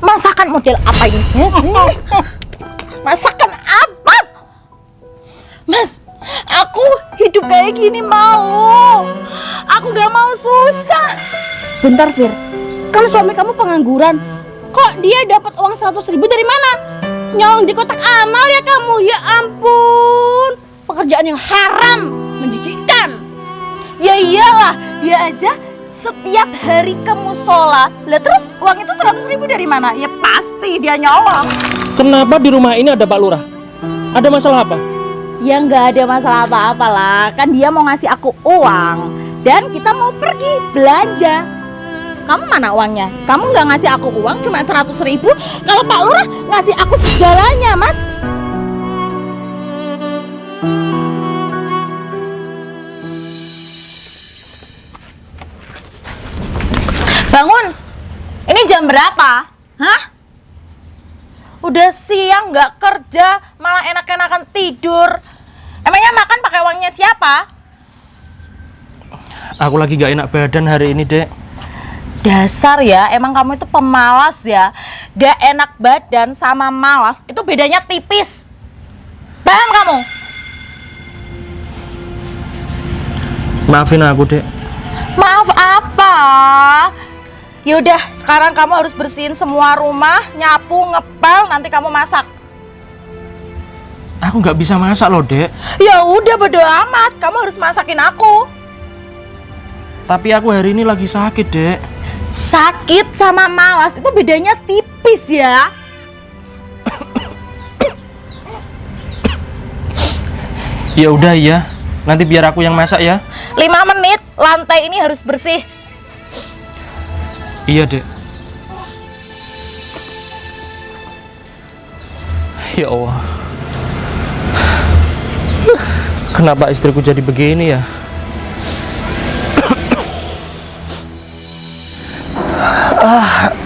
Masakan model apa ini? Masakan apa? Mas, aku hidup kayak gini malu. Aku gak mau susah. Bentar Fir, kan suami kamu pengangguran. Kok dia dapat uang 100.000 dari mana? Nyolong di kotak amal ya kamu? Ya ampun, pekerjaan yang haram, menjijikkan. Ya iyalah, dia aja setiap hari ke musola. Lah terus uang itu 100.000 dari mana? Ya pasti dia nyolong. Kenapa di rumah ini ada Pak Lurah? Ada masalah apa? Ya nggak ada masalah apa-apa lah. Kan dia mau ngasih aku uang dan kita mau pergi belanja. Kamu mana uangnya? Kamu nggak ngasih aku uang cuma 100.000. Kalau Pak Lurah ngasih aku segalanya, Mas. Bangun. Ini jam berapa? Hah? Udah siang nggak kerja, malah enak-enakan tidur. Emangnya makan pakai uangnya siapa? Aku lagi gak enak badan hari ini, Dek. Dasar ya, emang kamu itu pemalas ya. Gak enak badan sama malas itu bedanya tipis. Paham kamu? Maafin aku, Dek. Maaf apa? Yaudah, sekarang kamu harus bersihin semua rumah, nyapu, ngepel, nanti kamu masak. Aku gak bisa masak loh, Dek. Ya udah, bodo amat, kamu harus masakin aku. Tapi aku hari ini lagi sakit, Dek. Sakit sama malas itu bedanya tipis ya. Ya udah ya, nanti biar aku yang masak ya. 5 menit, lantai ini harus bersih. Iya, Dek. Ya Allah. Kenapa istriku jadi begini ya?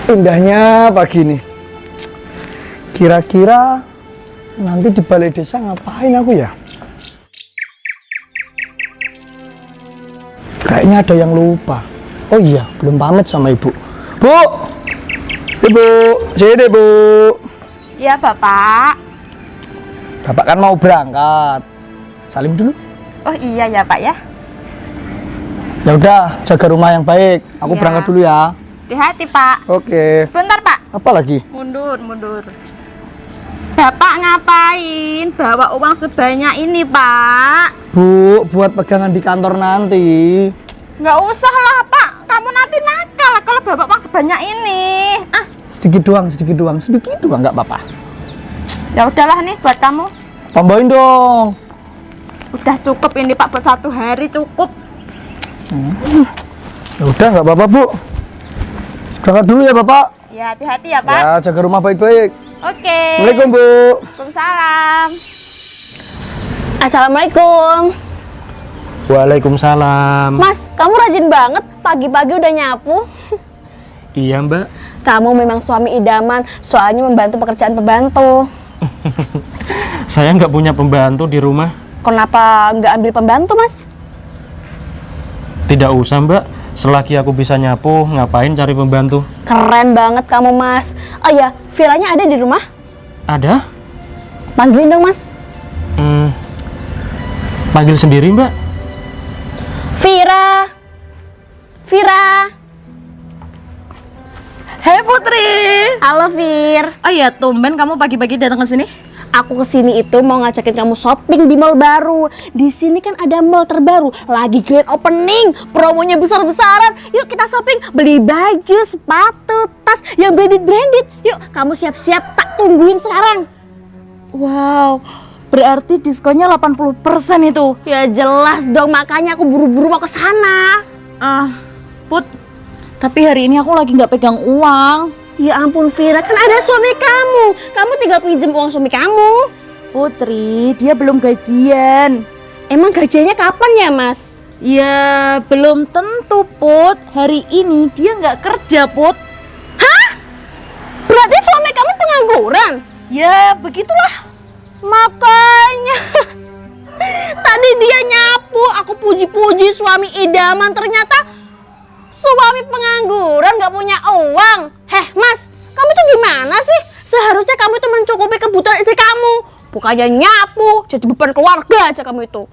Indahnya pagi nih. Kira-kira nanti di balai desa ngapain aku ya? Kayaknya ada yang lupa. Oh iya, belum pamit sama ibu. Bu! Ibu, sini Bu. Ya Bapak. Bapak kan mau berangkat. Salim dulu. Oh iya ya Pak ya. Ya udah, jaga rumah yang baik. Aku Iya. berangkat dulu ya. Hati-hati Pak. Oke. Sebentar Pak. Apa lagi? Mundur. Bapak ngapain bawa uang sebanyak ini Pak? Bu, buat pegangan di kantor nanti. Nggak usah lah Pak. Kamu nanti nakal kalau bawa uang sebanyak ini. Ah, Sedikit doang, nggak apa-apa. ya udahlah nih buat kamu. Tambahin dong. Udah cukup ini Pak, buat 1 hari cukup. Ya udah, nggak apa-apa Bu. Berangkat dulu ya Bapak. Ya hati-hati ya Pak. Ya, jaga rumah baik-baik. Oke. Assalamualaikum Bu. Waalaikumsalam. Assalamualaikum. Waalaikumsalam. Mas, kamu rajin banget, pagi-pagi udah nyapu. Iya, Mbak. Kamu memang suami idaman, soalnya membantu pekerjaan pembantu. Saya nggak punya pembantu di rumah. Kenapa nggak ambil pembantu, Mas? Tidak usah, Mbak. Selagi aku bisa nyapu, ngapain cari pembantu? Keren banget kamu, Mas. Oh iya, Viranya ada di rumah? Ada? Panggilin dong, Mas. Panggil sendiri, Mbak. Vira. Hei Putri. Halo, Vir. Oh iya, tumben kamu pagi-pagi datang ke sini. Aku kesini itu mau ngajakin kamu shopping di mall baru. Di sini kan ada mall terbaru, lagi grand opening, promonya besar-besaran. Yuk kita shopping, beli baju, sepatu, tas yang branded. Yuk, kamu siap-siap, tak tungguin sekarang. Wow, berarti diskonnya 80% itu. Ya jelas dong, makanya aku buru-buru mau ke sana. Put, tapi hari ini aku lagi nggak pegang uang. Ya ampun Vira, kan ada suami kamu. Kamu tinggal pinjem uang suami kamu. Putri, dia belum gajian. Emang gajiannya kapan ya, Mas? Ya, belum tentu, Put. Hari ini dia nggak kerja, Put. Berarti suami kamu pengangguran? Ya, begitulah. Makanya tadi dia nyapu, aku puji-puji suami idaman, ternyata suami pengangguran gak punya uang. Heh Mas, kamu tuh gimana Seharusnya kamu itu mencukupi kebutuhan istri kamu, bukannya nyapu, jadi beban keluarga aja kamu itu.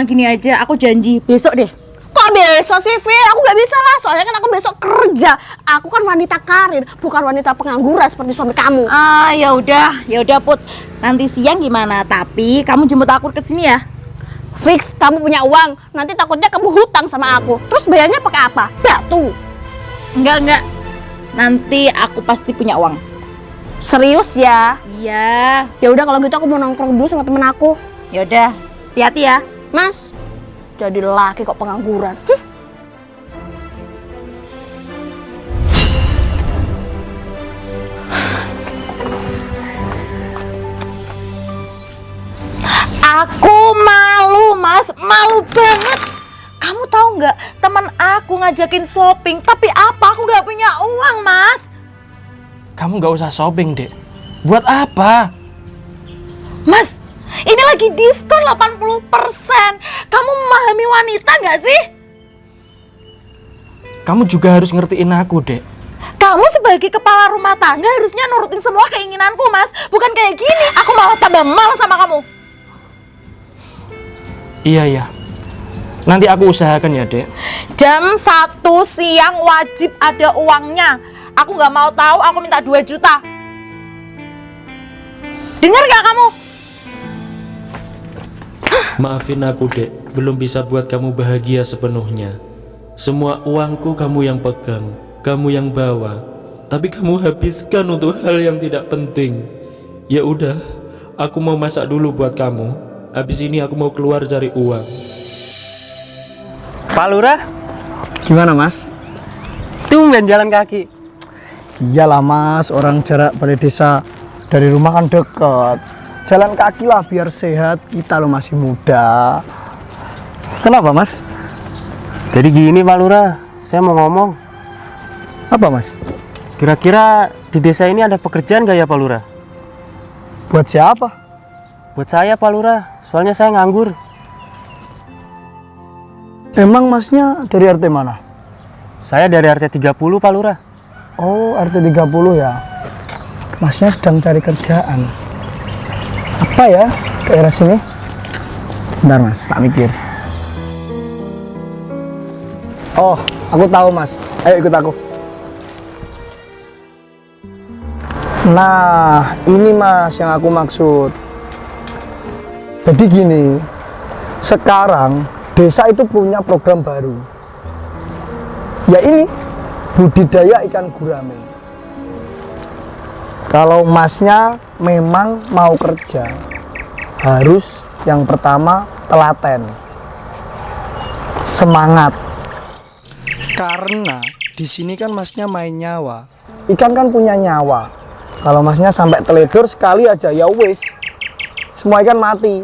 Gini aja, aku janji besok deh. Kok besok sih, Vi? Aku nggak bisa lah, soalnya kan aku besok kerja. Aku kan wanita karir, bukan wanita pengangguran seperti suami kamu. Ya udah Put. Nanti siang gimana? Tapi kamu jemput aku ke sini ya. Fix, kamu punya uang. Nanti takutnya kamu hutang sama aku. Terus bayarnya pakai apa? Batu. Enggak. Nanti aku pasti punya uang. Serius ya? Iya. Ya udah kalau gitu aku mau nongkrong dulu sama temen aku. Ya udah, hati-hati ya. Mas, jadi laki kok pengangguran. Aku malu, Mas. Malu banget. Kamu tahu nggak, teman aku ngajakin shopping, tapi apa? Aku nggak punya uang, Mas. Kamu nggak usah shopping, Dek. Buat apa? Mas, ini lagi diskon 80%. Kamu memahami wanita nggak sih? Kamu juga harus ngertiin aku, Dek. Kamu sebagai kepala rumah tangga harusnya nurutin semua keinginanku, Mas. Bukan kayak gini. Aku malah tambah malas sama kamu. Iya. Nanti aku usahakan ya, Dek. Jam 1 siang wajib ada uangnya. Aku nggak mau tahu, aku minta 2 juta. Dengar nggak kamu? Maafin aku, Dek, belum bisa buat kamu bahagia sepenuhnya. Semua uangku kamu yang pegang, kamu yang bawa, tapi kamu habiskan untuk hal yang tidak penting. Ya udah, aku mau masak dulu buat kamu. Habis ini aku mau keluar cari uang. Pak Lurah, Gimana Mas? tumben jalan kaki. Iyalah Mas, orang jarak balai desa dari rumah kan deket. Jalan kaki lah biar sehat, kita lo masih muda. Kenapa Mas? Jadi gini Pak Lurah, saya mau ngomong. Apa Mas? Kira-kira di desa ini ada pekerjaan gak ya Pak Lurah? Buat siapa? Buat saya Pak Lurah, soalnya saya nganggur. Emang Masnya dari RT mana? Saya dari RT 30 Pak Lurah. Oh, RT 30 ya. Masnya sedang cari kerjaan. Apa ya daerah sini? Bentar Mas, tak mikir. Oh, aku tahu Mas. Ayo ikut aku. Nah, ini Mas yang aku maksud. Jadi gini, sekarang desa itu punya program baru. Ya ini, budidaya ikan gurame. Kalau Masnya memang mau kerja, harus yang pertama telaten, semangat. Karena di sini kan Masnya main nyawa. Ikan kan punya nyawa. Kalau Masnya sampai teledor sekali aja, ya wis, semua ikan mati.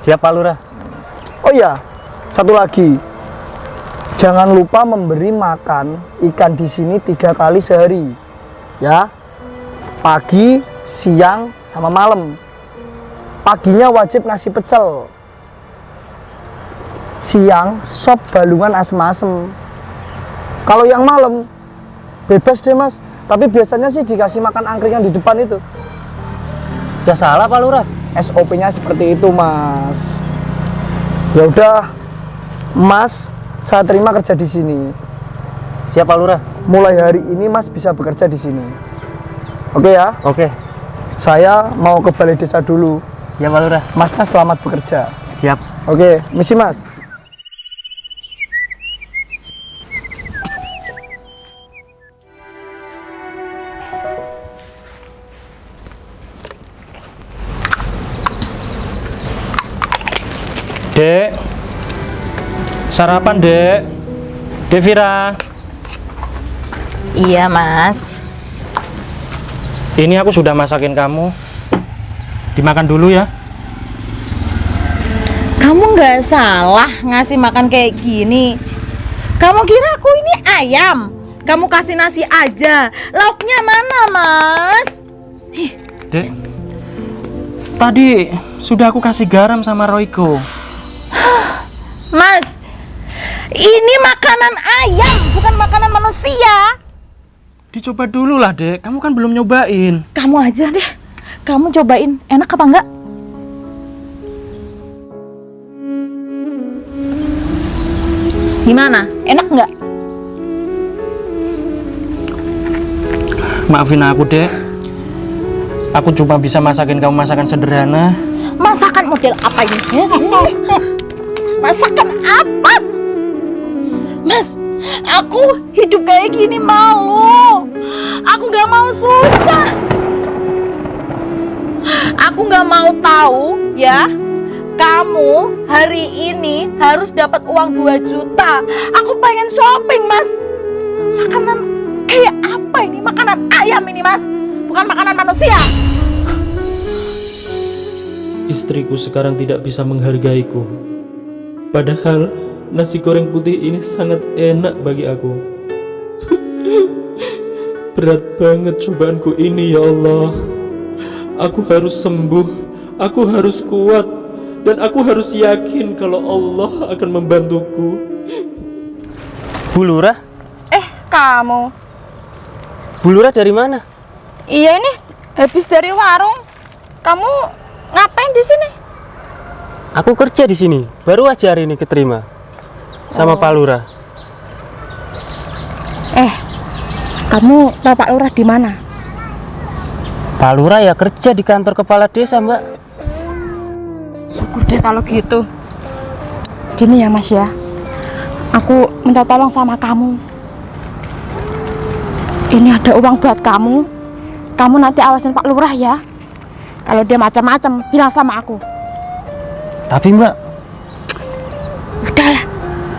Siap Pak Lurah. Oh iya, satu lagi, jangan lupa memberi makan ikan di sini 3 kali sehari, ya. Pagi, siang, sama malam. Paginya wajib nasi pecel. Siang sop balungan asem-asem. Kalau yang malam bebas deh Mas. Tapi biasanya sih dikasih makan angkringan di depan itu. Ya salah Pak Lurah. SOP-nya seperti itu Mas. Ya udah, Mas, saya terima kerja di sini. Siap Pak Lurah. Mulai hari ini Mas bisa bekerja di sini. Oke ya? Oke. Saya mau ke balai desa dulu. Ya Pak Lurah. Masnya selamat bekerja. Siap. Oke, misi Mas. Dek, sarapan Dek. Dek Vira. Iya, Mas. Ini aku sudah masakin kamu. Dimakan dulu ya. Kamu nggak salah ngasih makan kayak gini. Kamu kira aku ini ayam? Kamu kasih nasi aja. Lauknya mana, Mas? Dek, tadi sudah aku kasih garam sama Royko. Mas, ini makanan ayam, bukan makanan manusia. Dicoba dulu lah, Dek. Kamu kan belum nyobain. Kamu aja deh. Kamu cobain, enak apa enggak? Gimana? Enak enggak? Maafin aku, Dek. Aku cuma bisa masakin kamu masakan sederhana. Masakan model apa ini? Masakan apa? Mas, aku hidup kayak gini malu. Aku gak mau susah. Aku gak mau tahu ya, kamu hari ini harus dapat uang 2 juta. Aku pengen shopping, Mas. Makanan kayak apa ini? Makanan ayam ini, Mas. Bukan makanan manusia. Istriku sekarang tidak bisa menghargaiku. Padahal nasi goreng putih ini sangat enak bagi aku. Berat banget cobaanku ini, ya Allah. Aku harus sembuh, aku harus kuat, dan aku harus yakin kalau Allah akan membantuku. Bu Lurah? Kamu? Bu Lurah dari mana? Iya, ini habis dari warung. Kamu ngapain di sini? Aku kerja di sini. Baru aja hari ini keterima sama Pak Lurah. Kamu tahu Pak Lurah di mana? Pak Lurah ya kerja di kantor kepala desa, Mbak. Syukur deh kalau gitu. Gini ya, Mas ya. Aku minta tolong sama kamu. Ini ada uang buat kamu. Kamu nanti awasin Pak Lurah ya. Kalau dia macam-macam, bilang sama aku. Tapi Mbak, Udahlah,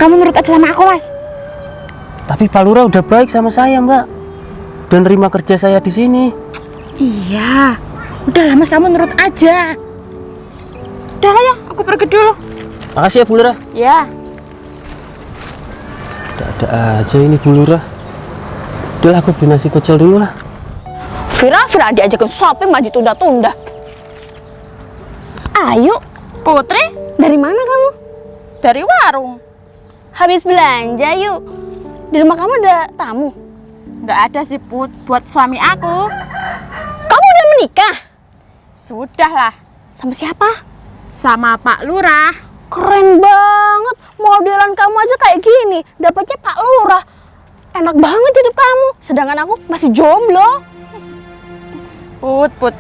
kamu nurut aja sama aku, Mas. tapi Pak Lurah udah baik sama saya, Mbak. Dan nerima kerja saya di sini. Iya. Udahlah, Mas, kamu nurut aja. Udahlah ya, aku pergi dulu. Makasih ya Bu Lurah. Ya. Ada aja ini Bu Lurah. Udah aku beli nasi kecil dulu lah. Vira diajakin shopping malah ditunda-tunda. Ayo, Putri, dari mana kamu? dari warung. Habis belanja yuk. Di rumah kamu ada tamu? Nggak ada sih, Put, buat suami aku. Kamu udah menikah? Sudahlah, Sama siapa? sama Pak Lurah. Keren banget, modelan kamu aja kayak gini, dapatnya Pak Lurah. Enak banget hidup kamu, sedangkan aku masih jomblo. Put.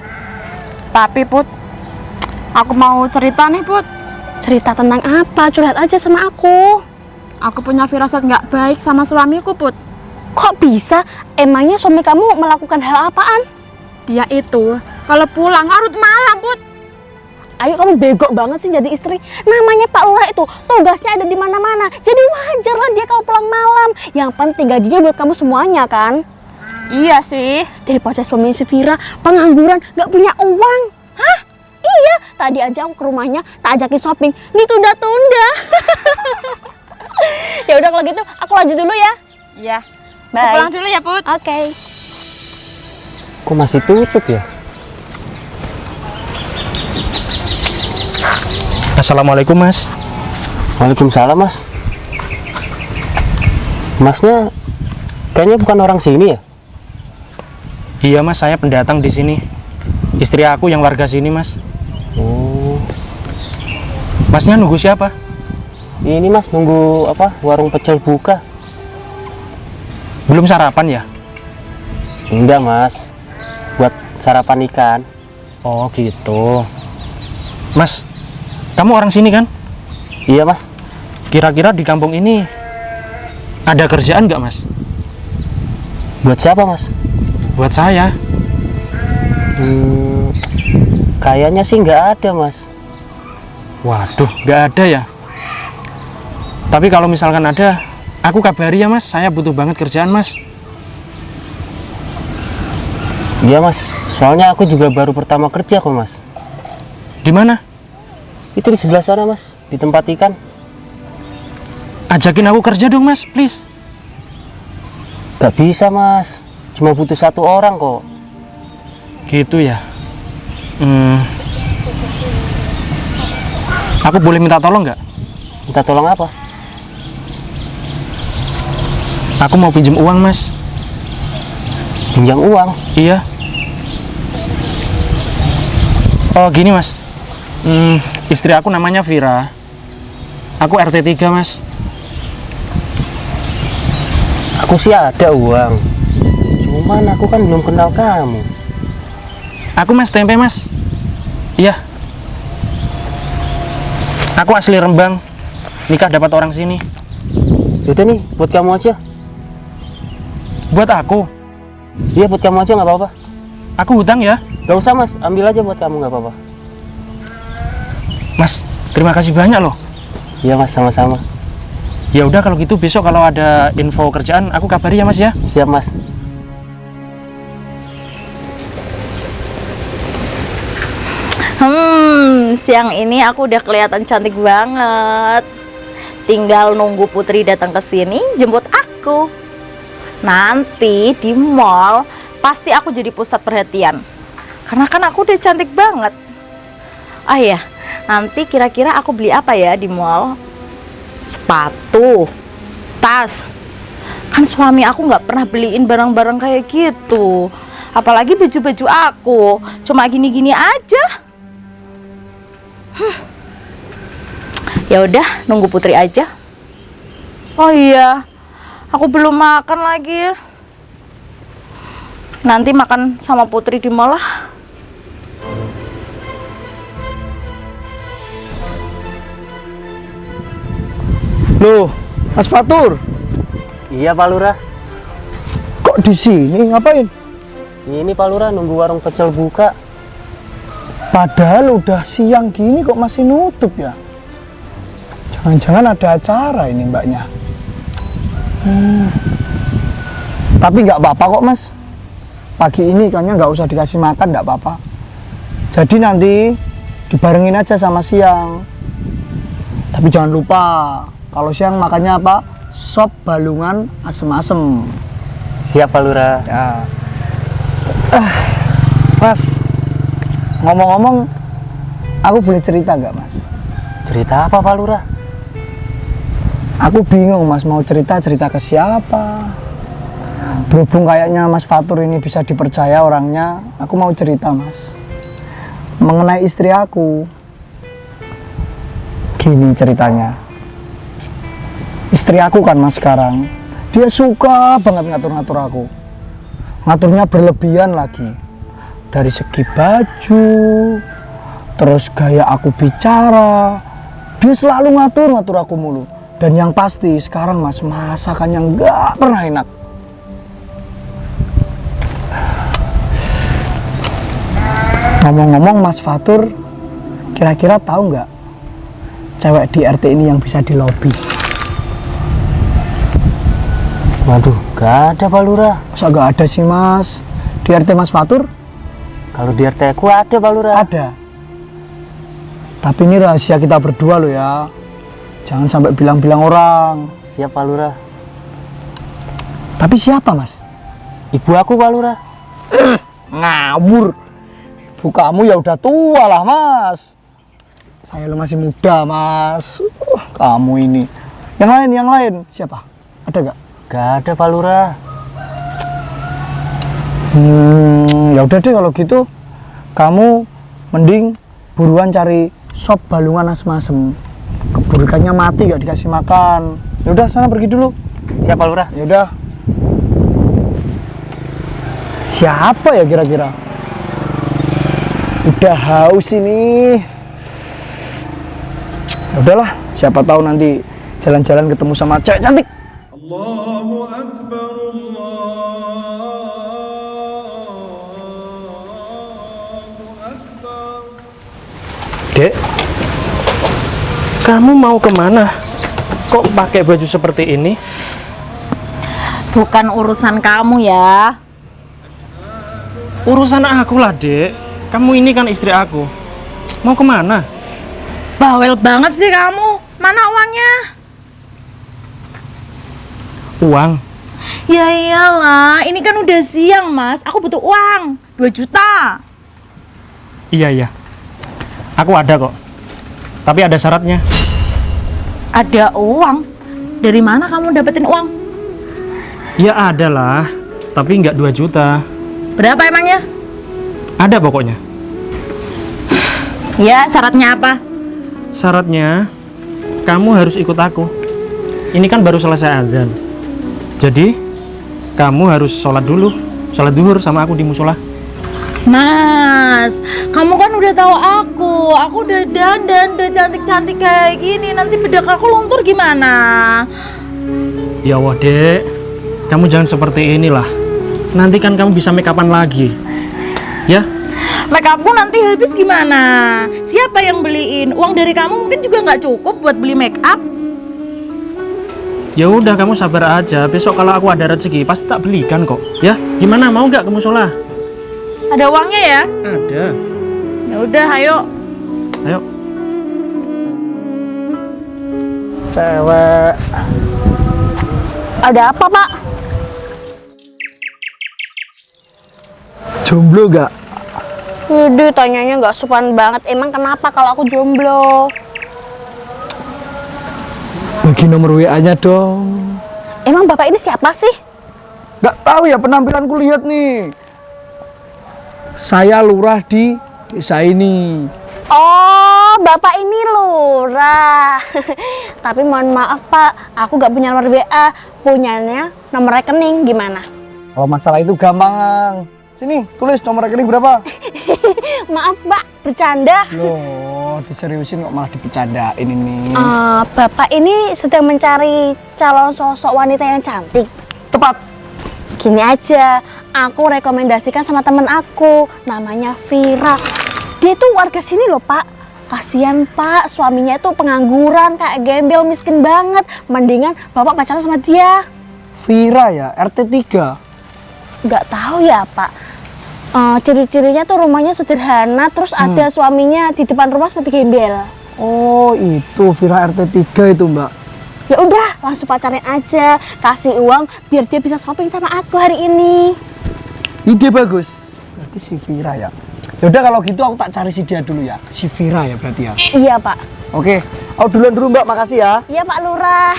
Tapi Put, aku mau cerita nih, Put. Cerita tentang apa? Curhat aja sama aku. Aku punya firasat nggak baik sama suamiku, Put. Kok bisa? Emangnya suami kamu melakukan hal apaan? Dia itu kalau pulang larut malam, Put. Ayo, kamu bego banget sih jadi istri. Namanya Pak Lurah itu tugasnya ada di mana-mana. Jadi wajar lah dia kalau pulang malam. Yang penting gajinya buat kamu semuanya kan. Iya sih. Daripada suaminya si Vira pengangguran nggak punya uang. Hah? Iya. Tadi aja aku ke rumahnya tak ajakin shopping, ditunda-tunda. Ya udah kalau gitu aku lanjut dulu ya. Iya. Aku Bye. pulang dulu ya, Put. Oke. Kok masih tutup ya? Assalamualaikum, Mas. Waalaikumsalam, Mas. Masnya kayaknya bukan orang sini ya? Iya, Mas, saya pendatang di sini. Istri aku yang warga sini, Mas. Oh, Masnya nunggu siapa? ini Mas nunggu warung pecel buka. Belum sarapan ya? Enggak, Mas. Buat sarapan ikan. Oh, gitu. Mas, kamu orang sini kan? Iya, Mas. Kira-kira di kampung ini ada kerjaan nggak, Mas? Buat siapa, Mas? Buat saya. Kayaknya sih nggak ada, Mas. Waduh, nggak ada ya? Tapi kalau misalkan ada, aku kabari ya, Mas. Saya butuh banget kerjaan, Mas. Iya, Mas. Soalnya aku juga baru pertama kerja kok, Mas. Di mana? Itu di sebelah sana, Mas. Di tempat ikan. Ajakin aku kerja dong, Mas, please. Gak bisa, Mas. Cuma butuh 1 orang kok. Gitu ya. Aku boleh minta tolong nggak? Minta tolong apa? Aku mau pinjem uang, Mas. Pinjam uang? Iya. Oh gini mas, istri aku namanya Vira. Aku RT 3 mas. Aku sih ada uang, cuman aku kan belum kenal kamu. Aku mas tempe mas. Iya. Aku asli Rembang. Nikah dapat orang sini. Yaudah nih, buat kamu aja. Buat aku. Iya, buat kamu aja nggak apa-apa. Aku hutang ya. Gak usah mas, ambil aja buat kamu nggak apa-apa. Mas, terima kasih banyak loh. Iya mas, sama-sama. Ya udah kalau gitu besok kalau ada info kerjaan aku kabari ya mas ya. Siap mas. Siang ini aku udah kelihatan cantik banget. Tinggal nunggu Putri datang ke sini jemput aku. Nanti di mall pasti aku jadi pusat perhatian. Karena kan aku udah cantik banget. Ah ya, nanti kira-kira aku beli apa ya di mall? Sepatu, tas. Kan suami aku nggak pernah beliin barang-barang kayak gitu. Apalagi baju-baju aku cuma gini-gini aja. Ya udah, nunggu Putri aja. Oh iya, aku belum makan lagi. Nanti makan sama Putri di mall lah. Loh, Mas Fatur, Iya Pak Lurah. kok di sini ngapain? Ini Pak Lurah nunggu warung pecel buka. Padahal udah siang gini kok masih nutup ya? Jangan-jangan ada acara ini mbaknya. Tapi nggak apa-apa kok mas. Pagi ini kayaknya nggak usah dikasih makan, nggak apa-apa. Jadi nanti dibarengin aja sama siang. Tapi jangan lupa, kalau siang makannya apa? Sop balungan asem-asem. Siap Pak Lurah. Ya. Mas, ngomong-ngomong, aku boleh cerita nggak mas? Cerita apa Pak Lurah? Aku bingung mas, mau cerita ke siapa. Berhubung kayaknya Mas Fatur ini bisa dipercaya orangnya, aku mau cerita mas. Mengenai istri aku. Gini ceritanya. Istri aku kan mas sekarang, dia suka banget ngatur-ngatur aku. Ngaturnya berlebihan lagi. Dari segi baju, terus gaya aku bicara, dia selalu ngatur aku mulu. Dan yang pasti sekarang mas, masakannya nggak pernah enak. Ngomong-ngomong Mas Fatur, kira-kira tahu nggak cewek di RT ini yang bisa di lobi? Waduh, gak ada Pak Lurah. Masa nggak ada sih mas? Di RT Mas Fatur? Kalau di RT aku ada Pak Lurah. Ada. Tapi ini rahasia kita berdua loh ya. Jangan sampai bilang-bilang orang. Siap Pak Lurah. Tapi siapa mas? Ibu aku Pak Lurah. Ngawur. Ibu kamu ya udah tua lah mas. Saya lo masih muda mas. Kamu ini. Yang lain. Siapa? Ada gak? Gak ada Pak Lurah. Ya udah deh kalau gitu. Kamu mending buruan cari sop balungan asem-asem. Keburu ikannya mati gak dikasih makan. Ya udah sana pergi dulu. Siap Pak Lurah. Ya udah. Siapa ya kira-kira? Udah haus ini. Ya udahlah, siapa tahu nanti jalan-jalan ketemu sama cewek cantik. Allahu Akbar, Allahu Akbar. Dek, kamu mau kemana? Kok pakai baju seperti ini? Bukan urusan kamu ya. Urusan aku lah, Dek. Kamu ini kan istri aku. Mau kemana? Bawel banget sih kamu. Mana uangnya? Uang? Ya iyalah, ini kan udah siang mas. Aku butuh uang 2 juta. Iya. Aku ada kok. Tapi ada syaratnya. Ada uang? Dari mana kamu dapetin uang? Ya ada lah. Tapi nggak 2 juta. Berapa emangnya? Ada pokoknya. Ya, syaratnya apa? Syaratnya kamu harus ikut aku. Ini kan baru selesai azan. Jadi kamu harus sholat dulu, sholat duhur sama aku di musola. Mas, kamu kan udah tahu aku udah dandan, udah cantik-cantik kayak gini. Nanti bedak aku luntur gimana? Ya Allah dek, kamu jangan seperti inilah. Nanti kan kamu bisa make upan lagi. Ya? Make upku nanti habis gimana? Siapa yang beliin? Uang dari kamu mungkin juga nggak cukup buat beli make up. Ya udah kamu sabar aja. Besok kalau aku ada rezeki pasti tak belikan kok. Ya? Gimana, mau nggak ke musola? Ada uangnya ya? Ada. Ya udah, ayo. Ayo. Cewek. Ada apa, Pak? Jomblo gak? Waduh, tanyanya nggak sopan banget. Emang kenapa kalau aku jomblo? Bagi nomor WA-nya dong. Emang Bapak ini siapa sih? Gak tahu ya, penampilanku lihat nih. Saya lurah di desa ini. Oh, Bapak ini lurah. Tapi mohon maaf, Pak, aku nggak punya nomor WA. Punyanya nomor rekening. Gimana? Kalau masalah itu gampang. Sini, tulis nomor rekening berapa? Maaf, Pak, bercanda. Loh, diseriusin kok malah dipecandain ini. Bapak ini sedang mencari calon sosok wanita yang cantik. Tepat. Gini aja, aku rekomendasikan sama temen aku, namanya Vira. Dia tuh warga sini loh, Pak. Kasian, Pak, suaminya itu pengangguran, kayak gembel, miskin banget. Mendingan Bapak pacaran sama dia. Vira ya, RT 3. Nggak tahu ya, Pak. Ciri-cirinya tuh rumahnya sederhana, terus ada suaminya di depan rumah seperti gembel. Oh, itu Vira RT 3 itu, Mbak. Ya udah, langsung pacarin aja, kasih uang biar dia bisa shopping sama aku hari ini. Ide bagus. Berarti si Vira ya. Yaudah kalau gitu aku tak cari si dia dulu ya. Si Vira ya berarti ya. Iya, Pak. Oke, aku duluan dulu Mbak, makasih ya. Iya, Pak Lurah.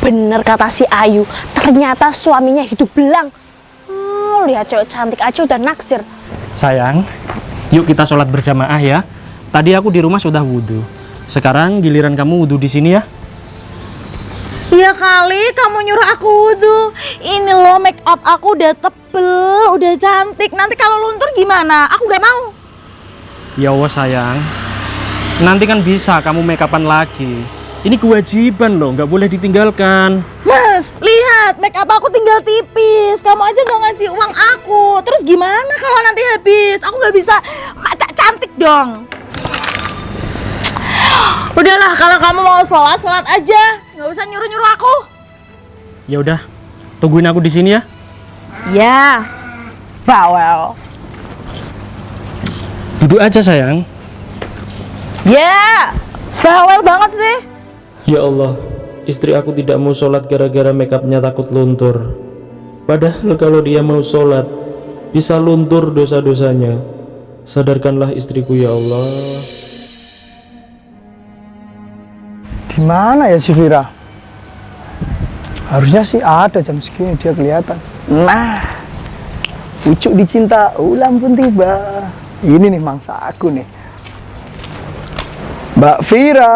Bener kata si Ayu, ternyata suaminya hidup belang. Lihat cewek cantik aja udah naksir. Sayang, yuk kita sholat berjamaah ya. Tadi aku di rumah sudah wudhu. Sekarang giliran kamu wudhu di sini ya. Iya kali kamu nyuruh aku wudhu. Ini loh, make up aku udah tebel, udah cantik. Nanti kalau luntur gimana? Aku gak mau. Ya Allah sayang, nanti kan bisa kamu make upan lagi. Ini kewajiban loh, nggak boleh ditinggalkan. Mas, lihat, make up aku tinggal tipis. Kamu aja gak ngasih uang aku. Terus gimana kalau nanti habis? Aku gak bisa cantik dong. Udahlah, kalau kamu mau sholat, sholat aja. Nggak usah nyuruh-nyuruh aku. Ya udah, tungguin aku di sini ya. Ya, bawel. Duduk aja sayang. Ya, bawel banget sih. Ya Allah, istri aku tidak mau sholat gara-gara makeupnya takut luntur. Padahal kalau dia mau sholat, bisa luntur dosa-dosanya. Sadarkanlah istriku ya Allah. Di mana ya si Vira? Harusnya sih ada jam segini dia kelihatan. Nah, ucuk dicinta, ulang pun tiba. Ini nih mangsa aku nih. Mbak Vira.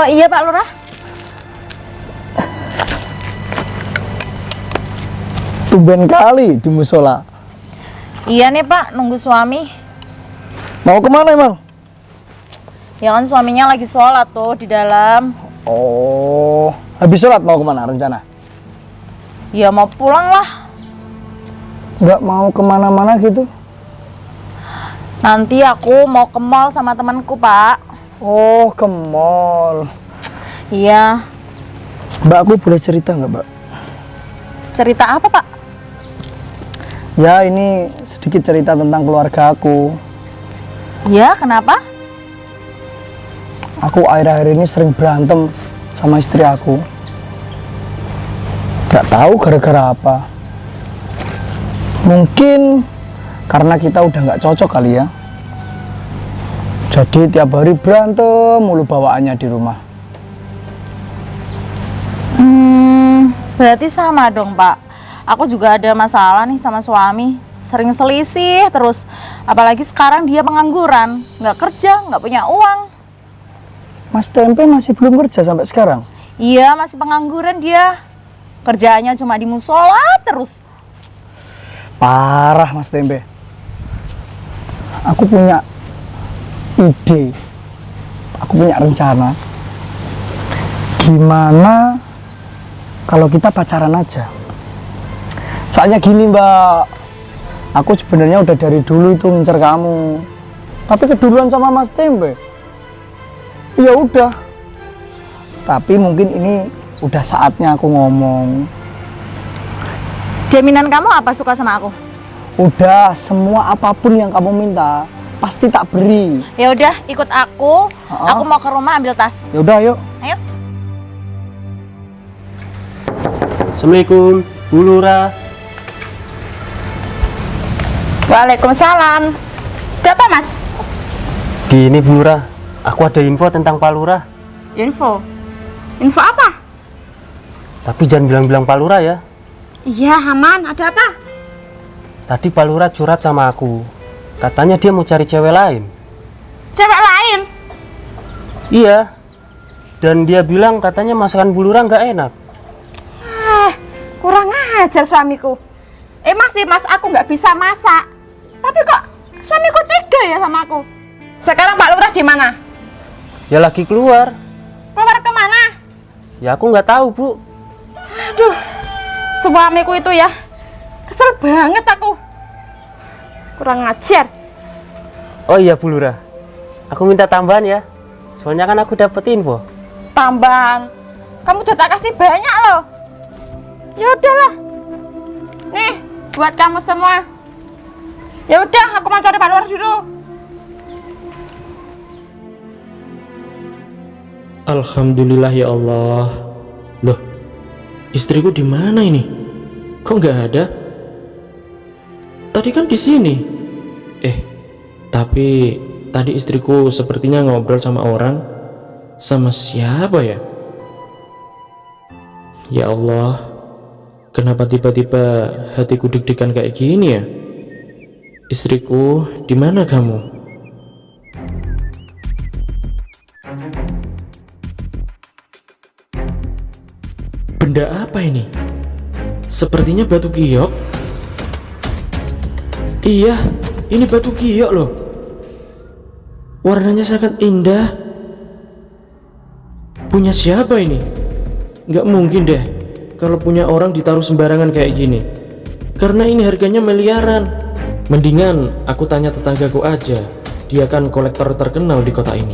Iya Pak Lurah. Tumben kali di musola. Iya nih Pak, nunggu suami. Mau kemana emang? Ya kan suaminya lagi sholat tuh di dalam. Oh, habis sholat mau kemana rencana? Ya mau pulang lah. Nggak mau kemana-mana gitu? Nanti aku mau ke mall sama temanku Pak. Oh, ke mall. Iya. Mbak, aku boleh cerita nggak, Mbak? Cerita apa Pak? Ya, ini sedikit cerita tentang keluarga aku. Ya, kenapa? Aku akhir-akhir ini sering berantem sama istri aku. Gak tahu gara-gara apa. Mungkin karena kita udah gak cocok kali ya. Jadi tiap hari berantem mulu bawaannya di rumah. Berarti sama dong, Pak. Aku juga ada masalah nih sama suami. Sering selisih terus. Apalagi sekarang dia pengangguran. Nggak kerja, nggak punya uang. Mas Tempe masih belum kerja sampai sekarang? Iya, masih pengangguran dia. Kerjaannya cuma di musola terus. Parah Mas Tempe. Aku punya ide. Aku punya rencana. Gimana kalau kita pacaran aja? Soalnya gini Mbak, aku sebenarnya udah dari dulu itu ngincer kamu, tapi keduluan sama Mas Tempe. Ya udah, tapi mungkin ini udah saatnya aku ngomong. Jaminan kamu apa suka sama aku? Udah, semua apapun yang kamu minta pasti tak beri. Ya udah, ikut aku. Aku mau ke rumah ambil tas. Ya udah, yuk. Ayo. Assalamualaikum, Bu Lurah. Waalaikumsalam. Ada apa, Mas? Gini Bu Lurah, aku ada info tentang Pak Lurah. Info. Info apa? Tapi jangan bilang-bilang Pak Lurah ya. Iya, aman. Ada apa? Tadi Pak Lurah curhat sama aku. Katanya dia mau cari cewek lain. Cewek lain? Iya. Dan dia bilang katanya masakan Bu Lurah nggak enak. Kurang ajar suamiku. Mas, aku nggak bisa masak. Tapi kok suamiku tega ya sama aku? Sekarang Pak Lurah di mana? Ya lagi keluar. Keluar kemana? Ya aku nggak tahu Bu. Aduh, suamiku itu ya. Kesel banget aku. Kurang ajar. Oh iya Bu Lurah, aku minta tambahan ya. Soalnya kan aku dapet info. Tambahan. Kamu udah tak kasih banyak loh. Ya udahlah. Nih, buat kamu semua. Ya udah, aku mau cari Pak Lurah dulu. Alhamdulillah ya Allah. Loh, istriku di mana ini? Kok nggak ada? Tadi kan di sini. Tapi tadi istriku sepertinya ngobrol sama orang. Sama siapa ya? Ya Allah, kenapa tiba-tiba hatiku deg-degan kayak gini ya? Istriku, di mana kamu? Benda apa ini? Sepertinya batu giok. Iya, ini batu giok loh. Warnanya sangat indah. Punya siapa ini? Nggak mungkin deh kalau punya orang ditaruh sembarangan kayak gini. Karena ini harganya miliaran. Mendingan aku tanya tetanggaku aja. Dia kan kolektor terkenal di kota ini.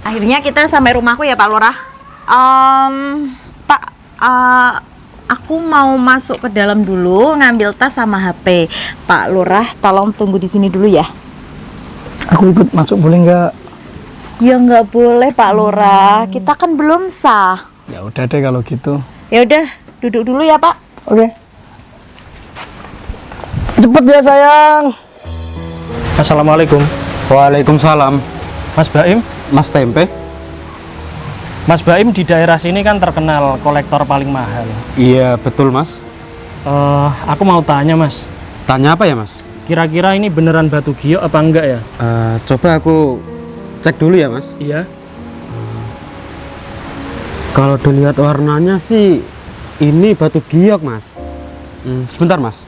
Akhirnya kita sampai rumahku ya Pak Lurah. Pak, aku mau masuk ke dalam dulu ngambil tas sama HP. Pak Lurah, tolong tunggu di sini dulu ya. Aku ikut masuk boleh nggak? Ya nggak boleh Pak Lurah, kita kan belum sah. Ya udah deh kalau gitu. Ya udah, duduk dulu ya Pak. Oke. Cepet ya sayang. Assalamualaikum. Waalaikumsalam. Mas Baim. Mas Tempe. Mas Baim di daerah sini kan terkenal kolektor paling mahal. Iya betul Mas. Aku mau tanya Mas, Tanya apa ya Mas? kira-kira ini beneran batu giok apa enggak ya? Coba aku cek dulu ya Mas. Iya. Kalau dilihat warnanya sih ini batu giok Mas. Sebentar Mas.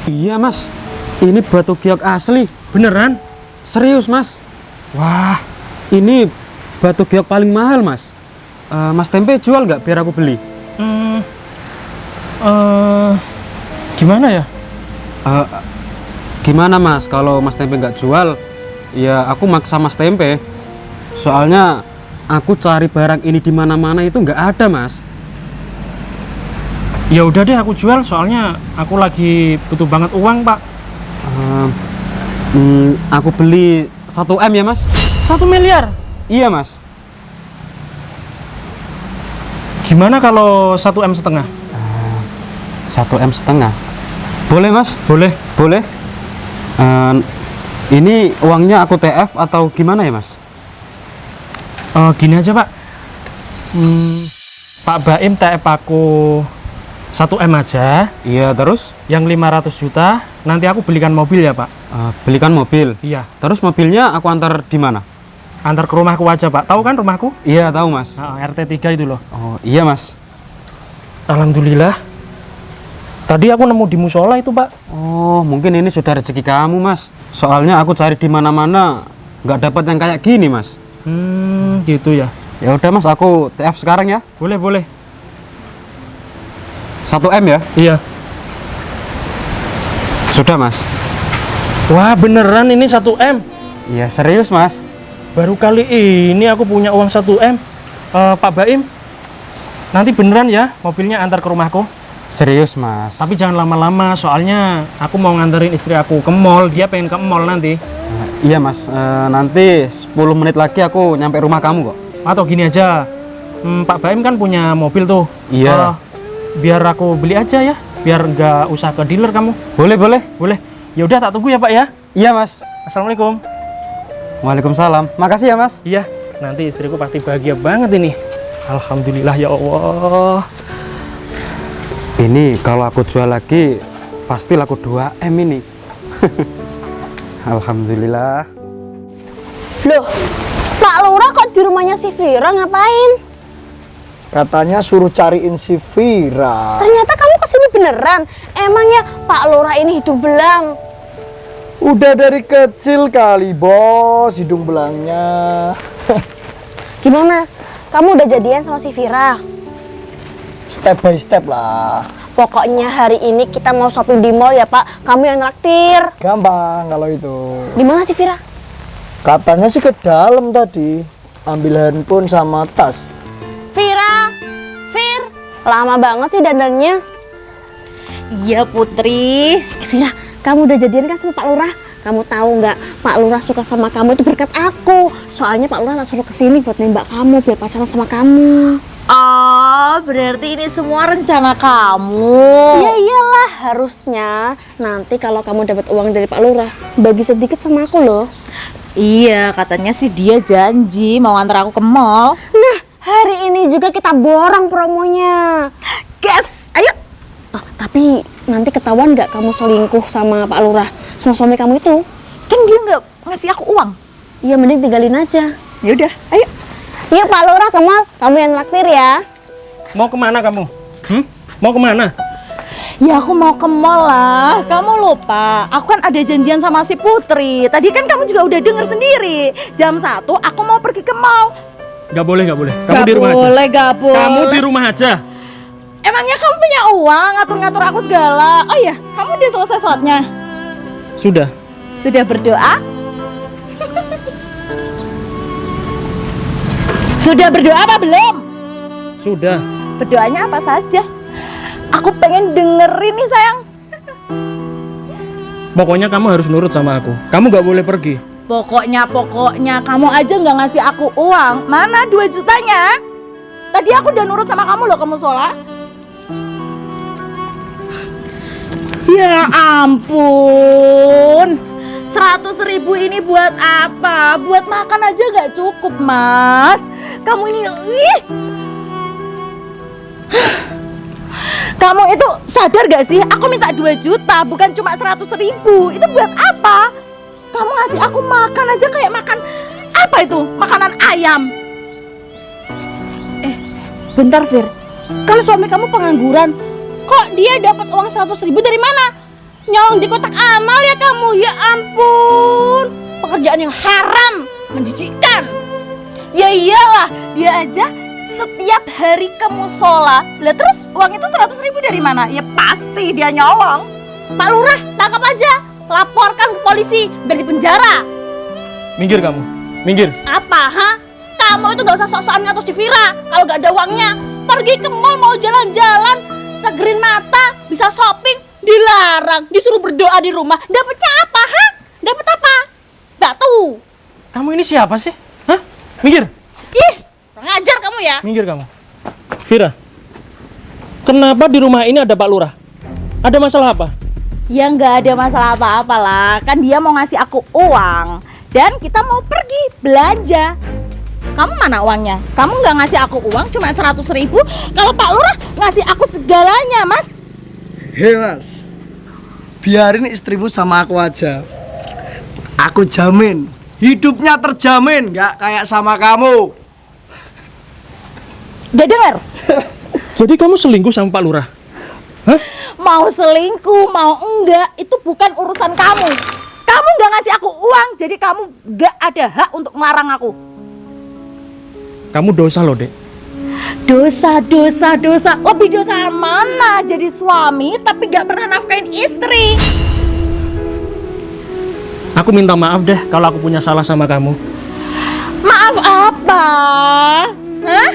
Iya Mas, ini batu giok asli. Beneran? Serius Mas. Wah, Ini batu giok paling mahal Mas. Mas Tempe jual nggak biar aku beli? Gimana ya? Gimana Mas, kalau Mas Tempe nggak jual, ya aku maksa Mas Tempe. Soalnya aku cari barang ini di mana-mana itu nggak ada Mas. Ya udah deh aku jual, soalnya aku lagi butuh banget uang Pak. Aku beli 1 M ya Mas. 1 miliar? Iya Mas. Gimana kalau 1,5 M? 1,5 M. Boleh Mas? Boleh. Boleh. Ini uangnya aku TF atau gimana ya Mas? Gini aja Pak. Pak Baim TF aku 1M aja. Iya, terus? Yang 500 juta nanti aku belikan mobil ya Pak. Belikan mobil. Iya. Terus mobilnya aku antar di mana? Antar ke rumahku aja Pak. Tahu kan rumahku? Iya, tahu Mas. RT 3 itu loh. Oh, iya Mas. Alhamdulillah. Tadi aku nemu di musola itu Pak. Oh, mungkin ini sudah rezeki kamu Mas. Soalnya aku cari di mana-mana nggak dapat yang kayak gini Mas. Gitu ya. Ya udah Mas, aku TF sekarang ya. Boleh. 1M ya? Iya. Sudah Mas. Wah beneran ini 1M. Iya, serius Mas. Baru kali ini aku punya uang 1M. Pak Baim, nanti beneran ya mobilnya antar ke rumahku. Serius Mas. Tapi jangan lama-lama, soalnya aku mau nganterin istri aku ke mall. Dia pengen ke mall nanti. Iya Mas, nanti 10 menit lagi aku nyampe rumah kamu kok. Atau gini aja, Pak Baim kan punya mobil tuh. Iya. Biar aku beli aja ya, biar nggak usah ke dealer kamu. Boleh. Ya udah tak tunggu ya Pak ya. Iya Mas. Assalamualaikum. Waalaikumsalam. Makasih ya Mas. Iya, nanti istriku pasti bahagia banget ini. Alhamdulillah ya Allah. Ini kalau aku jual lagi pasti laku 2M ini. Alhamdulillah. Loh, Pak Lurah kok di rumahnya si Vira ngapain? Katanya suruh cariin si Vira. Ternyata kamu kesini beneran. Emangnya Pak Lurah ini hidung belang? Udah dari kecil kali bos hidung belangnya. Gimana? Kamu udah jadian sama si Vira? Step by step lah. Pokoknya hari ini kita mau shopping di mall ya Pak. Kamu yang traktir. Gampang kalau itu. Di mana sih Vira? Katanya sih ke dalam tadi. Ambil handphone sama tas. Vira, Vir, lama banget sih dandannya. Iya Putri. Vira, kamu udah jadian kan sama Pak Lurah? Kamu tahu nggak, Pak Lurah suka sama kamu itu berkat aku. Soalnya Pak Lurah tak suruh kesini buat nembak kamu biar pacaran sama kamu. Oh, berarti ini semua rencana kamu. Ya iyalah, harusnya nanti kalau kamu dapat uang dari Pak Lurah, bagi sedikit sama aku loh. Iya, katanya sih dia janji mau antar aku ke mall. Nah, hari ini juga kita borong promonya. Guys, ayo. Oh, tapi nanti ketahuan nggak kamu selingkuh sama Pak Lurah, sama suami kamu itu? Kan dia nggak ngasih aku uang. Iya, mending tinggalin aja. Ya udah, ayo. Yuk Pak Lurah ke mall, kamu yang traktir ya. Mau kemana kamu? Mau kemana? Ya aku mau ke mall lah. Kamu lupa, aku kan ada janjian sama si Putri. Tadi kan kamu juga udah denger sendiri. Jam 1 aku mau pergi ke mall. Gak boleh. Kamu di rumah aja. Gak boleh. Kamu di rumah aja. Emangnya kamu punya uang ngatur-ngatur aku segala? Oh iya, kamu udah selesai sholatnya? Sudah. Sudah berdoa? Sudah berdoa apa belum? Sudah. Berdoanya apa saja? Aku pengen dengerin nih sayang. Pokoknya kamu harus nurut sama aku. Kamu gak boleh pergi. Pokoknya kamu aja nggak ngasih aku uang. Mana 2 jutanya? Tadi aku udah nurut sama kamu loh, kamu sholat. Ya ampun, 100.000 ini buat apa? Buat makan aja gak cukup, Mas. Kamu ini, kamu itu sadar gak sih? Aku minta 2 juta, bukan cuma 100.000. Itu buat apa? Kamu ngasih aku makan aja kayak makan apa itu? Makanan ayam. Bentar, Fir. Kan suami kamu pengangguran. Kok dia dapat uang 100.000 dari mana? Nyolong di kotak amal ya kamu? Ya ampun, pekerjaan yang haram, menjijikkan. Ya iyalah, dia aja setiap hari ke musola. Lah terus uang itu 100.000 dari mana? Ya pasti dia nyolong. Pak Lurah, tangkap aja, laporkan ke polisi, biar di penjara. Minggir kamu, minggir. Apa, ha? Kamu itu gak usah sok-sokan ngatur si Vira kalau gak ada uangnya. Pergi ke mall mau jalan-jalan, segerin mata, bisa shopping, dilarang, disuruh berdoa di rumah. Dapatnya apa, ha? Dapat apa? Batu. Kamu ini siapa sih? Hah? Minggir. Ih, ngajar kamu ya. Minggir kamu. Vira, kenapa di rumah ini ada Pak Lurah? Ada masalah apa? Ya nggak ada masalah apa-apa lah. Kan dia mau ngasih aku uang. Dan kita mau pergi belanja. Kamu mana uangnya? Kamu nggak ngasih aku uang cuma 100.000. Kalau Pak Lurah ngasih aku segalanya, Mas. Hei Mas, biarin istrimu sama aku aja. Aku jamin hidupnya terjamin, nggak kayak sama kamu. Udah denger? Jadi kamu selingkuh sama Pak Lurah? Hah? Mau selingkuh, mau enggak, itu bukan urusan kamu. Kamu nggak ngasih aku uang, jadi kamu nggak ada hak untuk melarang aku. Kamu dosa loh, Dek. Dosa. Lebih dosa mana jadi suami tapi nggak pernah nafkahin istri? Aku minta maaf deh kalau aku punya salah sama kamu. Maaf apa? Hah?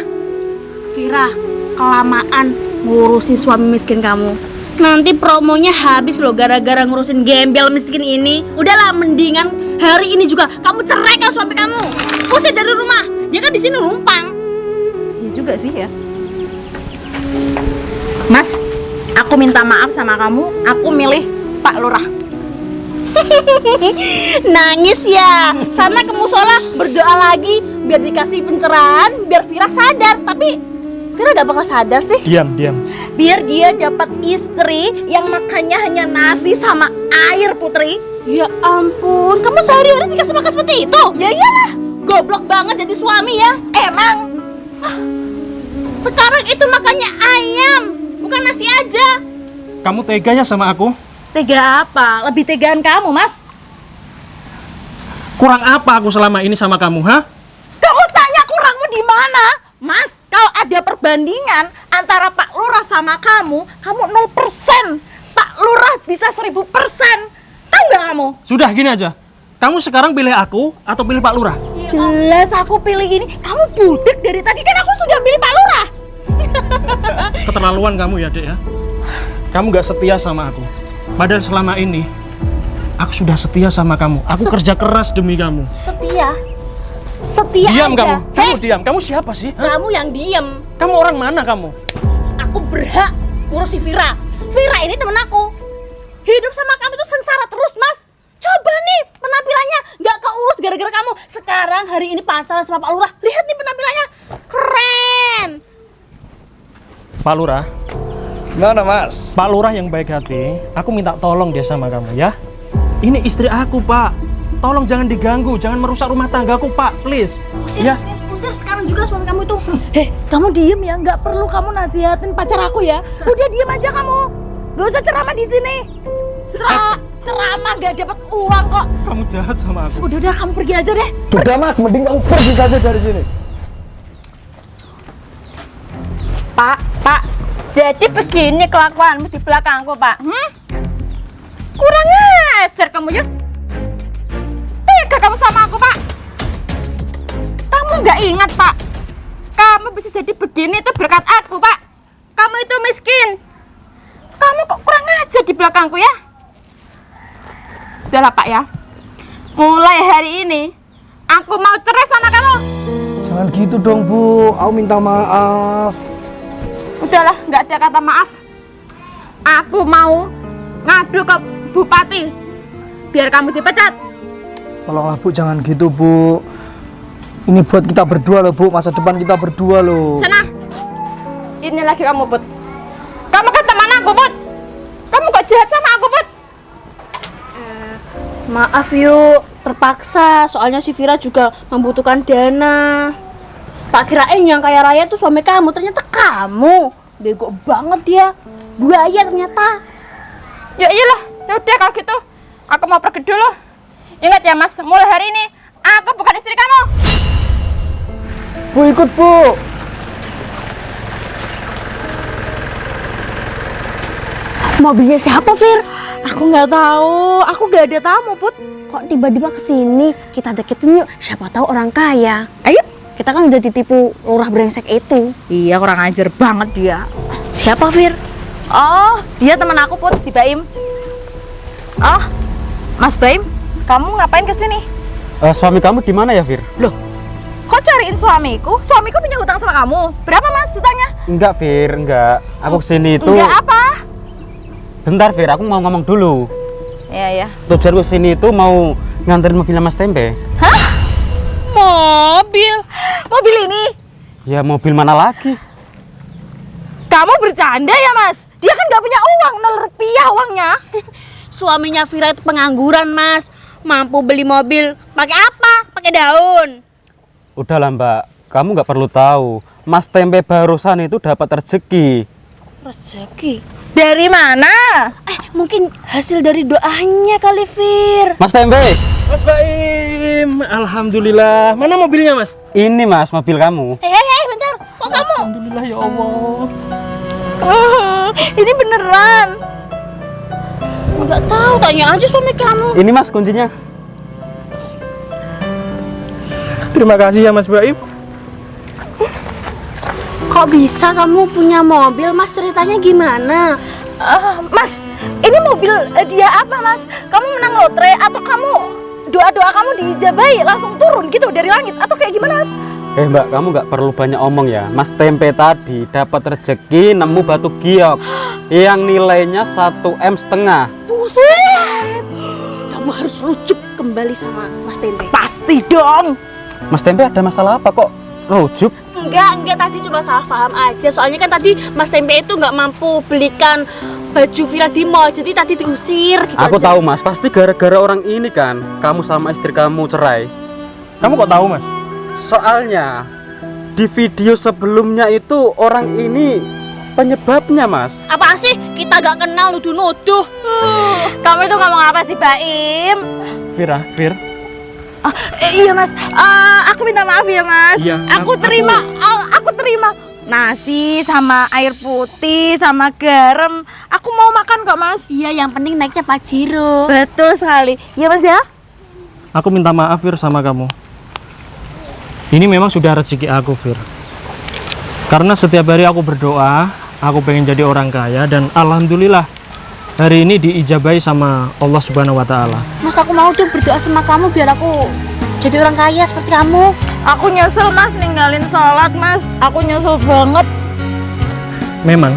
Vira, kelamaan ngurusin suami miskin kamu. Nanti promonya habis loh gara-gara ngurusin gembel miskin ini. Udahlah, mendingan hari ini juga kamu ceraikan suami kamu. Usir dari rumah. Dia kan di sini numpang. Ya juga sih ya. Mas, aku minta maaf sama kamu. Aku milih Pak Lurah. Nangis ya. Sana ke musola berdoa lagi biar dikasih pencerahan, biar Vira sadar. Tapi Vira gak bakal sadar sih. Diam. Biar dia dapat istri yang makannya hanya nasi sama air, Putri. Ya ampun, kamu sehari-hari dikasih makan seperti itu? Ya iyalah, goblok banget jadi suami ya. Emang. Sekarang itu makannya ayam, bukan nasi aja. Kamu tega ya sama aku? Tega apa? Lebih tegaan kamu, Mas. Kurang apa aku selama ini sama kamu, ha? Kamu tanya kurangmu di mana? Mas, kalau ada perbandingan antara Pak Lurah sama kamu 0%. Pak Lurah bisa 1000%. Tahu nggak kamu? Sudah gini aja. Kamu sekarang pilih aku atau pilih Pak Lurah? Jelas aku pilih ini. Kamu budek dari tadi kan aku sudah pilih Pak Lurah. Keterlaluan kamu ya, Dek ya. Kamu gak setia sama aku. Padahal selama ini aku sudah setia sama kamu. Aku kerja keras demi kamu. Setia Diam aja. kamu. Kamu diam. Kamu siapa sih? Hah? Kamu yang diem. Kamu orang mana kamu? Aku berhak ngurusi Vira. Vira ini temen aku. Hidup sama kamu tuh sengsara terus, Mas. Coba nih penampilannya nggak keurus gara-gara kamu. Sekarang hari ini pacaran sama Pak Lurah. Lihat nih penampilannya. Keren. Pak Lurah. Gimana Mas? Pak Lurah yang baik hati. Aku minta tolong dia sama kamu ya. Ini istri aku, Pak. Tolong jangan diganggu, jangan merusak rumah tanggaku, Pak. Please. Usir, Ya. usir sekarang juga suami kamu itu. Kamu diem ya, nggak perlu kamu nasihatin pacar aku ya. Udah diem aja kamu. Gak usah ceramah di sini. Ceramah gak dapat uang kok. Kamu jahat sama aku. Udah kamu pergi aja deh. Udah Mas, mending kamu pergi saja dari sini. Pak, jadi begini kelakuanmu di belakangku, Pak. Kurang ajar kamu ya. Tega kamu sama aku, Pak. Kamu nggak ingat, Pak? Kamu bisa jadi begini itu berkat aku, Pak. Kamu itu miskin. Kamu kok kurang ajar di belakangku ya? Udahlah, Pak ya. Mulai hari ini, aku mau cerai sama kamu. Jangan gitu dong Bu, aku minta maaf. Udahlah, nggak ada kata maaf. Aku mau ngadu ke bupati biar kamu dipecat. Tolonglah Bu, jangan gitu Bu. Ini buat kita berdua loh Bu, masa depan kita berdua loh. Sana. Ini lagi kamu, Put. Kamu kan teman aku, Put. Kamu kok jahat sama aku, Put? Maaf yuk, terpaksa. Soalnya si Vira juga membutuhkan dana. Tak kirain yang kaya raya tuh suami kamu, ternyata kamu. Bego banget dia. Buaya ternyata. Ya iyalah. Ya udah kalau gitu, aku mau pergi dulu. Ingat ya, Mas, mulai hari ini aku bukan istri kamu. Bu, ikut Bu. Mobilnya siapa, Vir? Aku nggak tahu. Aku nggak ada tamu, Put. Kok tiba-tiba kesini? Kita deketin yuk. Siapa tahu orang kaya. Ayo. Kita kan udah ditipu lurah brengsek itu. Iya, kurang ajar banget dia. Siapa, Vir? Oh, dia teman aku, Put, si Baim. Oh, Mas Baim, kamu ngapain kesini? Suami kamu di mana ya, Vir? Loh, kok cariin suamiku? Suamiku punya hutang sama kamu. Berapa, Mas, hutangnya? Enggak, Vir, enggak. Aku kesini itu. Enggak apa? Bentar Fir, aku mau ngomong dulu. Ya. Tujuan ke sini itu mau nganterin mobilnya Mas Tempe. Mobil ini? Ya mobil mana lagi? Kamu bercanda ya Mas? Dia kan nggak punya uang, 0 rupiah uangnya. Suaminya Vira itu pengangguran, Mas. Mampu beli mobil pakai apa? Pakai daun. Udahlah Mbak, kamu nggak perlu tahu. Mas Tempe barusan itu dapat rezeki. Rezeki. Dari mana? Mungkin hasil dari doanya kali, Fir. Mas Tempe, Mas Baim, alhamdulillah. Mana mobilnya, Mas? ini Mas mobil kamu. Bentar. Kok kamu? Alhamdulillah ya Allah. Ini beneran. Enggak tahu, tanya aja suami kamu. Ini Mas kuncinya. Terima kasih ya, Mas Baim. Kok bisa kamu punya mobil, Mas? Ceritanya gimana? Mas, ini mobil dia apa Mas? Kamu menang lotre atau kamu doa-doa kamu diijabahi langsung turun gitu dari langit atau kayak gimana Mas? Mbak, kamu nggak perlu banyak omong ya. Mas Tempe tadi dapat rezeki nemu batu giok yang nilainya 1,5 M. Buset. Kamu harus rujuk kembali sama Mas Tempe. Pasti dong. Mas Tempe ada masalah apa kok rujuk? Enggak, tadi cuma salah paham aja. Soalnya kan tadi Mas Tempe itu nggak mampu belikan baju Vira di mall, jadi tadi diusir gitu Aku aja. tahu Mas, pasti gara-gara orang ini kan kamu sama istri kamu cerai. Kamu kok tahu, Mas? Soalnya di video sebelumnya itu orang ini penyebabnya Mas. Apa sih? Kita gak kenal nuduh-nuduh. Kamu itu ngomong apa sih Baim? Fir. Iya Mas, aku minta maaf ya Mas. Iya, aku terima nasi sama air putih sama garam. Aku mau makan kok Mas. Iya, yang penting naiknya Pajero. Betul sekali. Iya Mas ya. Aku minta maaf, Fir, sama kamu. Ini memang sudah rezeki aku, Fir. Karena setiap hari aku berdoa, aku pengen jadi orang kaya dan alhamdulillah hari ini diijabahi sama Allah Subhanahu wa taala. Mas, aku mau tuh berdoa sama kamu biar aku jadi orang kaya seperti kamu. Aku nyesel Mas ninggalin sholat Mas. Aku nyesel banget. Memang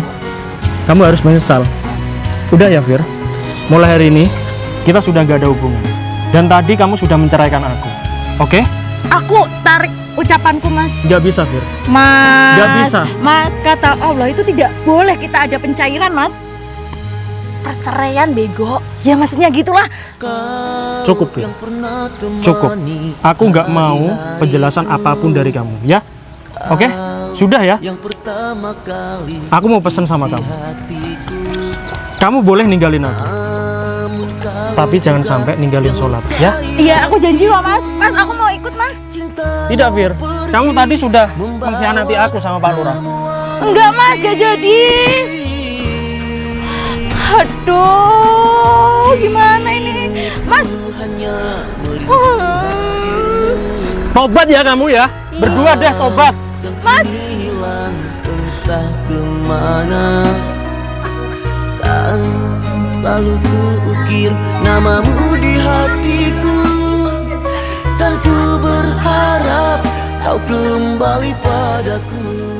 kamu harus menyesal. Udah ya, Fir. Mulai hari ini kita sudah gak ada hubungan. Dan tadi kamu sudah menceraikan aku. Oke? Aku tarik ucapanku Mas. Gak bisa, Fir. Mas. Nggak bisa. Mas, kata Allah itu tidak boleh kita ada pencairan Mas. Perceraian bego. Ya maksudnya gitulah. Cukup, Fir. Cukup. Aku nggak mau penjelasan apapun dari kamu, ya? Oke? Sudah ya? Aku mau pesan sama kamu. Kamu boleh ninggalin aku. Tapi jangan sampai ninggalin sholat, ya? Iya, aku janji kok Mas. Mas, aku mau ikut Mas. Tidak, Fir. Kamu tadi sudah mengkhianati aku sama Pak Lurah. Enggak Mas, gak jadi. Aduh, gimana ini? Mas. Tobat ya kamu ya. Berdua deh tobat. Mas. Entah kemana, kan selalu kuukir namamu di hatiku, dan ku berharap kau kembali padaku.